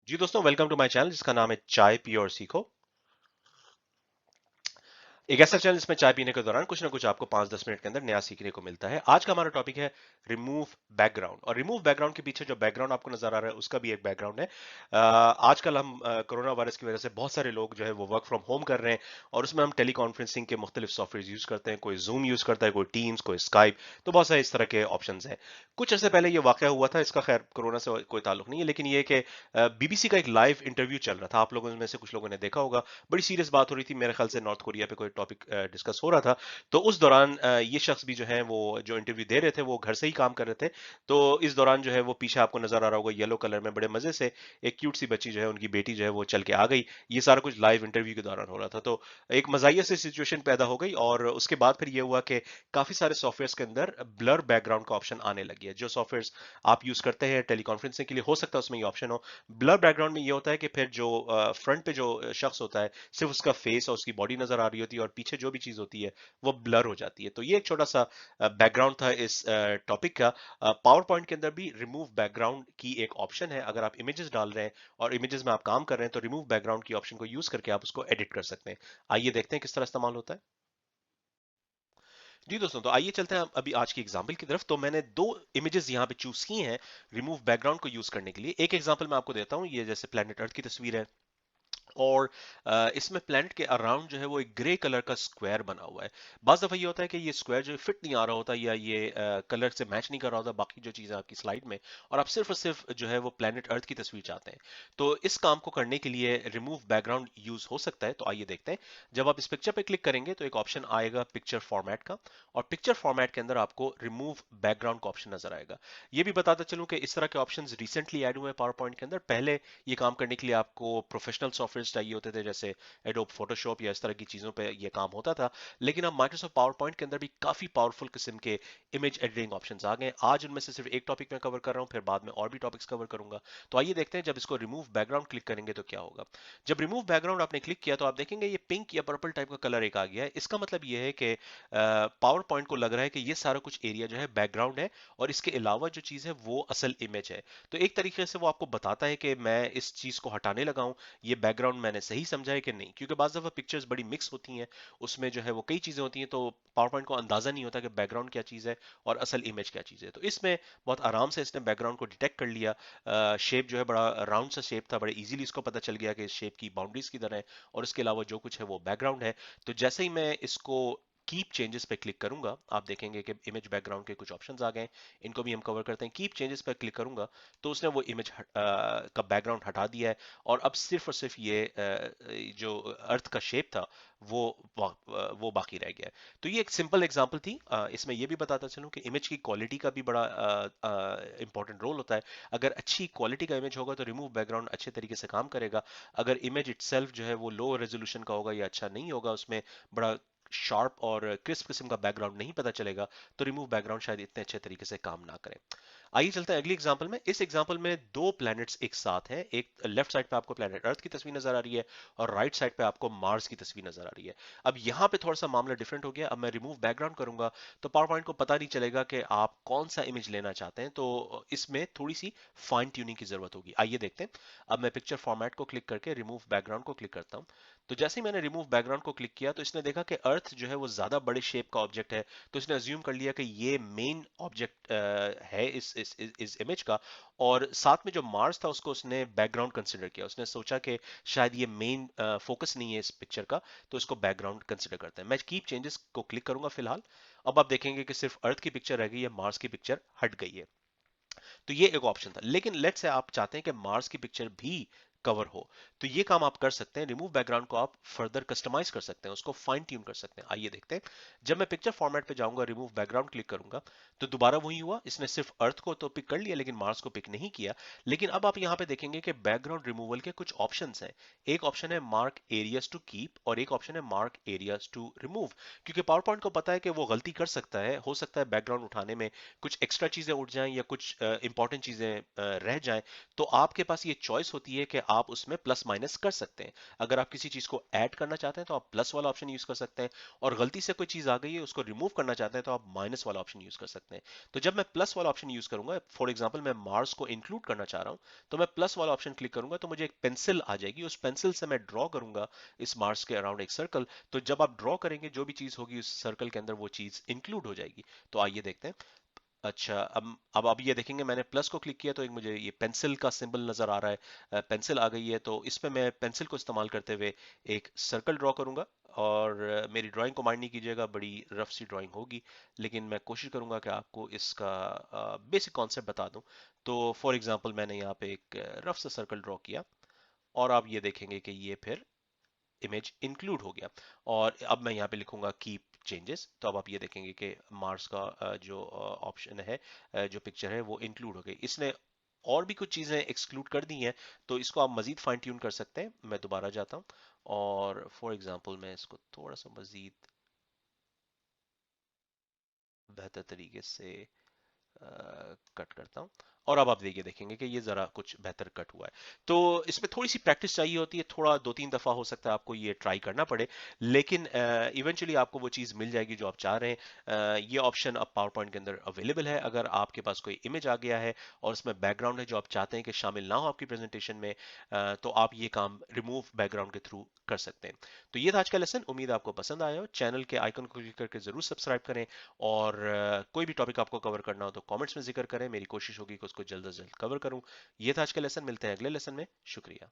जी दोस्तों, welcome to my channel जिसका नाम है चाय पियो और सीखो। एक ऐसा चैनल जिसमें चाय पीने के दौरान कुछ ना कुछ आपको 5-10 मिनट के अंदर नया सीखने को मिलता है। आज का हमारा टॉपिक है रिमूव बैकग्राउंड। और रिमूव बैकग्राउंड के पीछे जो बैकग्राउंड आपको नजर आ रहा है उसका भी एक बैकग्राउंड है। आजकल हम कोरोना वायरस की वजह से बहुत सारे लोग जो है वो वर्क फ्रॉम होम कर रहे हैं और उसमें हम टेली कॉन्फ्रेंसिंग के मुख्तलिफ सॉफ्टवेयर यूज करते हैं। कोई जूम यूज करता है, कोई टीम्स, कोई स्काइप, तो बहुत सारे इस तरह के ऑप्शन हैं। कुछ ऐसे पहले ये वाकया हुआ था, इसका खैर कोरोना से कोई ताल्लुक नहीं है, लेकिन ये कि बीबीसी का एक लाइव इंटरव्यू चल रहा था। आप लोगों में से कुछ लोगों ने देखा होगा। बड़ी सीरियस बात हो रही थी, मेरे ख्याल से नॉर्थ कोरिया पे कोई टॉपिक डिस्कस हो रहा था। तो उस दौरान ये शख्स भी जो है वो जो इंटरव्यू दे रहे थे वो घर से ही काम कर रहे थे। तो इस दौरान जो है वो पीछे आपको नजर आ रहा होगा येलो कलर में बड़े मजे से एक क्यूट सी बच्ची जो है, उनकी बेटी जो है वो चल के आ गई। ये सारा कुछ लाइव इंटरव्यू के दौरान हो रहा था। तो एक मजाइया सी सिचुएशन पैदा हो गई और उसके बाद फिर ये हुआ कि काफी सारे सॉफ्टवेयर के अंदर ब्लर बैकग्राउंड का ऑप्शन आने लगी है। जो सॉफ्टवेयर आप यूज करते हैं टेलीकॉन्फ्रेंसिंग के लिए, हो सकता है उसमें ये ऑप्शन हो। ब्लर बैकग्राउंड में ये होता है कि फिर जो फ्रंट पे जो शख्स होता है, सिर्फ उसका फेस और उसकी बॉडी नजर आ रही होती है और पीछे जो भी चीज होती है वो ब्लर हो जाती है। तो ये एक छोटा सा बैकग्राउंड था इस टॉपिक का। पावर पॉइंट के अंदर भी रिमूव बैकग्राउंड की एक ऑप्शन है। अगर आप इमेजेस डाल रहे हैं और इमेजेस में आप काम कर रहे हैं तो रिमूव बैकग्राउंड की ऑप्शन को यूज करके आप उसको एडिट कर सकते हैं। आइए देखते हैं किस तरह इस्तेमाल होता है। जी दोस्तों, तो आइए चलते हैं अभी आज की एग्जांपल की तरफ। तो मैंने दो इमेजेस यहाँ पे चूज की हैं रिमूव बैकग्राउंड को यूज करने के लिए। एक एग्जांपल मैं आपको देता हूँ। ये जैसे प्लेनेट अर्थ की तस्वीर है और इसमें प्लैनेट के अराउंड जो है वो एक ग्रे कलर का स्क्वायर बना हुआ है। बाज दफा ये होता है कि ये स्क्वायर जो फिट नहीं आ रहा होता या ये कलर से मैच नहीं कर रहा होता बाकी जो चीजें आपकी स्लाइड में, और आप सिर्फ और सिर्फ जो है वो प्लैनेट अर्थ की तस्वीर चाहते हैं। तो इस काम को करने के लिए रिमूव बैकग्राउंड यूज हो सकता है। तो आइए देखते हैं। जब आप इस पिक्चर पे क्लिक करेंगे तो एक ऑप्शन आएगा पिक्चर फॉर्मेट का, और पिक्चर फॉर्मेट के अंदर आपको रिमूव बैकग्राउंड का ऑप्शन नजर आएगा। ये भी बताता चलूं कि इस तरह के ऑप्शंस रिसेंटली ऐड हुए हैं पावर पॉइंट के अंदर। पहले ये काम करने के लिए आपको प्रोफेशनल सॉफ्टवेयर चाहिए होते थे, जैसे एडोब फोटोशॉप या इस तरह की चीजों पे ये काम होता था। लेकिन अब माइक्रोसॉफ्ट पावर पॉइंट के अंदर भी काफी पावरफुल किस्म के इमेज एडिटिंग ऑप्शंस आ गए हैं। आज उनमें से सिर्फ एक टॉपिक में कवर कर रहा हूं, फिर बाद में और भी टॉपिक्स कवर करूंगा। तो आइए देखते हैं जब इसको रिमूव बैकग्राउंड क्लिक करेंगे तो क्या होगा। जब रिमूव बैकग्राउंड आपने क्लिक किया तो आप देखेंगे ये पिंक या पर्पल टाइप का कलर एक आ गया है। इसका मतलब ये है कि पावर पॉइंट को लग रहा है कि ये सारा कुछ एरिया जो है बैकग्राउंड है और इसके अलावा जो चीज है वो असल इमेज है। तो एक तरीके से वो आपको बताता है कि मैं इस चीज को हटाने लगा हूं, ये बैकग्राउंड मैंने सही समझा है कि नहीं। क्योंकि बाज़ दफ़ा पिक्चर्स बड़ी मिक्स होती हैं, उसमें जो है वो कई चीज़ें होती हैं, तो पावर पॉइंट को अंदाज़ा नहीं होता कि बैकग्राउंड क्या चीज़ है और असल इमेज क्या चीज़ है। तो इसमें बहुत आराम से इसने बैकग्राउंड को डिटेक्ट कर लिया। शेप जो है बड़ा राउंड सा शेप था, बड़े इजीली इसको पता चल गया कि इस शेप की बाउंड्रीज किधर है और इसके अलावा जो कुछ है वो बैकग्राउंड है। तो जैसे ही मैं इसको कीप चेंजेस पे क्लिक करूंगा, आप देखेंगे कि इमेज बैकग्राउंड के कुछ ऑप्शंस आ गए। इनको भी हम कवर करते हैं। कीप चेंजेस पे क्लिक करूंगा तो उसने वो इमेज का बैकग्राउंड हटा दिया है और अब सिर्फ और सिर्फ ये जो अर्थ का शेप था वो वो बाकी रह गया है। तो ये एक सिंपल एग्जांपल थी। इसमें ये भी बताता चलूं कि इमेज की क्वालिटी का भी बड़ा इंपॉर्टेंट रोल होता है। अगर अच्छी क्वालिटी का इमेज होगा तो रिमूव बैकग्राउंड अच्छे तरीके से काम करेगा। अगर इमेज इटसेल्फ जो है वो लो रेजोल्यूशन का होगा या अच्छा नहीं होगा, उसमें बड़ा शार्प और क्रिस्प किस्म का बैकग्राउंड नहीं पता चलेगा, तो रिमूव बैकग्राउंड शायद इतने अच्छे तरीके से काम ना करे। आइए चलते हैं अगली एग्जांपल में। इस एग्जांपल में दो प्लैनेट्स एक साथ हैं। एक लेफ्ट साइड पे आपको प्लैनेट अर्थ की तस्वीर नजर आ रही है और राइट साइड पे आपको मार्स की तस्वीर नजर आ रही है। अब यहाँ पे थोड़ा सा मामला डिफरेंट हो गया। अब मैं रिमूव बैकग्राउंड करूंगा तो पावर पॉइंट को पता नहीं चलेगा कि आप कौन सा इमेज लेना चाहते हैं। तो इसमें थोड़ी सी फाइन ट्यूनिंग की जरूरत होगी। आइए देखते हैं। अब मैं पिक्चर फॉर्मेट को क्लिक करके रिमूव बैकग्राउंड को क्लिक करता हूँ। तो जैसे ही मैंने रिमूव बैकग्राउंड को क्लिक किया तो इसने देखा कि अर्थ जो है वो ज्यादा बड़े शेप का ऑब्जेक्ट है। तो इसने अज्यूम कर लिया कि ये मेन ऑब्जेक्ट है इस इमेज का। और साथ में जो मार्स था उसको उसने बैकग्राउंड कंसिडर किया। उसने सोचा कि शायद ये मेन फोकस नहीं है इस पिक्चर का, तो इसको बैकग्राउंड कंसिडर करते हैं। मैं कीप चेंजेस को क्लिक करूंगा फिलहाल। अब आप देखेंगे कि सिर्फ अर्थ की पिक्चर रह गई है, मार्स की पिक्चर हट गई है। तो ये एक ऑप्शन था। लेकिन लेट्स से आप चाहते हैं कि मार्स की पिक्चर भी कवर हो, तो ये काम आप कर सकते हैं। रिमूव बैकग्राउंड को आप फर्दर कस्टमाइज कर सकते हैं, उसको फाइन ट्यून कर सकते हैं। आइए देखते हैं। जब मैं पिक्चर फॉर्मेट पे जाऊंगा, रिमूव बैकग्राउंड क्लिक करूंगा, तो दोबारा वही हुआ। इसने सिर्फ अर्थ को तो पिक कर लिया लेकिन मार्स को पिक नहीं किया। लेकिन अब आप यहाँ पे देखेंगे कि बैकग्राउंड रिमूवल के कुछ ऑप्शंस हैं। एक ऑप्शन है मार्क एरियाज टू कीप और एक ऑप्शन है मार्क एरियाज टू रिमूव। क्योंकि पावर पॉइंट को पता है कि वो गलती कर सकता है, हो सकता है बैकग्राउंड उठाने में कुछ एक्स्ट्रा चीजें उठ जाएं या कुछ इंपॉर्टेंट चीजें रह जाएं। तो आपके पास ये चॉइस होती है कि आप उसमें प्लस माइनस कर सकते हैं। अगर आप किसी चीज को ऐड करना चाहते हैं तो आप प्लस वाला ऑप्शन यूज कर सकते हैं, और गलती से कोई चीज आ गई है उसको रिमूव करना चाहते हैं तो आप माइनस वाला ऑप्शन यूज कर सकते हैं। तो जब मैं प्लस वाला ऑप्शन यूज करूंगा, फॉर एग्जाम्पल मैं मार्स को इंक्लूड करना चाह रहा हूं, तो मैं प्लस वाला ऑप्शन क्लिक करूंगा तो मुझे एक पेंसिल आ जाएगी, उस पेंसिल से मैं ड्रॉ करूंगा इस मार्स के अराउंड एक सर्कल। तो जब आप ड्रॉ करेंगे जो भी चीज होगी उस सर्कल के अंदर वो चीज इंक्लूड हो जाएगी। तो आइए देखते हैं। अच्छा, अब आप ये देखेंगे मैंने प्लस को क्लिक किया तो एक मुझे ये पेंसिल का सिंबल नजर आ रहा है, पेंसिल आ गई है। तो इस पे मैं पेंसिल को इस्तेमाल करते हुए एक सर्कल ड्रॉ करूंगा, और मेरी ड्राइंग को माइंड नहीं कीजिएगा, बड़ी रफ सी ड्राइंग होगी, लेकिन मैं कोशिश करूंगा कि आपको इसका बेसिक कॉन्सेप्ट बता दूं। तो फॉर एग्जांपल मैंने यहाँ पे एक रफ सा सर्कल ड्रॉ किया, और आप ये देखेंगे कि ये फिर इमेज इंक्लूड हो गया। और अब मैं यहाँ पे लिखूंगा कीप चेंजेस, तो अब आप ये देखेंगे कि मार्स का जो ऑप्शन है, जो पिक्चर है वो इंक्लूड हो गई। इसने और भी कुछ चीजें एक्सक्लूड कर दी हैं, तो इसको आप मजीद फाइन ट्यून कर सकते हैं। मैं दोबारा जाता हूँ और फॉर एग्जांपल मैं इसको थोड़ा सा मजीद बेहतर तरीके से कट करता हूं, और अब आप देखिए देखेंगे कि ये जरा कुछ बेहतर कट हुआ है। तो इसमें थोड़ी सी प्रैक्टिस चाहिए होती है, थोड़ा दो तीन दफा हो सकता है आपको ये ट्राई करना पड़े, लेकिन इवेंचुअली आपको वो चीज मिल जाएगी जो आप चाह रहे हैं। ये ऑप्शन अब पावर पॉइंट के अंदर अवेलेबल है। अगर आपके पास कोई इमेज आ गया है और उसमें बैकग्राउंड है जो आप चाहते हैं कि शामिल ना हो आपकी प्रेजेंटेशन में, तो आप ये काम रिमूव बैकग्राउंड के थ्रू कर सकते हैं। तो ये था आज का लेसन, उम्मीद है आपको पसंद आया हो। चैनल के आइकन को क्लिक करके जरूर सब्सक्राइब करें, और कोई भी टॉपिक आपको कवर करना हो तो कमेंट्स में जिक्र करें, मेरी कोशिश होगी कि उसको जल्द से जल्द कवर करूं। ये था आज का लेसन, मिलते हैं अगले लेसन में। शुक्रिया।